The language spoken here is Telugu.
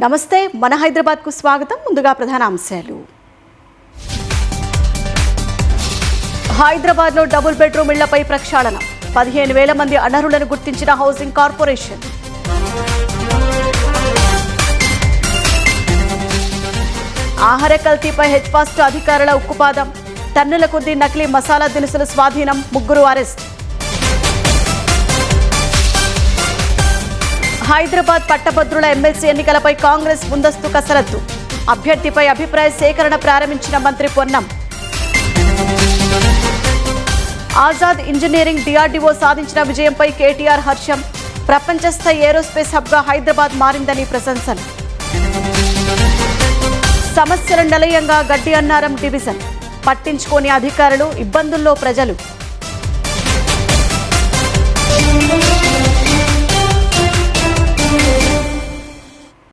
నమస్తే మన హైదరాబాద్కు స్వాగతం. ముందుగా ప్రధాన అంశాలు. హైదరాబాద్లో డబుల్ బెడ్రూమ్ ఇళ్లపై ప్రక్షాళన. 15,000 మంది అనర్హులను గుర్తించిన హౌసింగ్ కార్పొరేషన్. ఆహార కల్తీపై హెచ్ఫాస్ట్ అధికారుల ఉక్కుపాదం. టన్నుల కొద్దీ నకిలీ మసాలా దినుసుల స్వాధీనం. 3 అరెస్ట్. హైదరాబాద్ పట్టభద్రుల ఎమ్మెల్సీ ఎన్నికలపై కాంగ్రెస్ ముందస్తు కసరత్తు. అభ్యర్థిపై అభిప్రాయ సేకరణ ప్రారంభించిన మంత్రి పొన్నం. ఆజాద్ ఇంజనీరింగ్ డిఆర్డీఓ సాధించిన విజయంపై కేటీఆర్ హర్షం. ప్రపంచ స్థాయి ఏరోస్పేస్ హబ్గా హైదరాబాద్ మారిందని ప్రశంసలు. సమస్యల నిలయంగా గడ్డి అన్నారం డివిజన్. పట్టించుకోని అధికారులు, ఇబ్బందుల్లో ప్రజలు.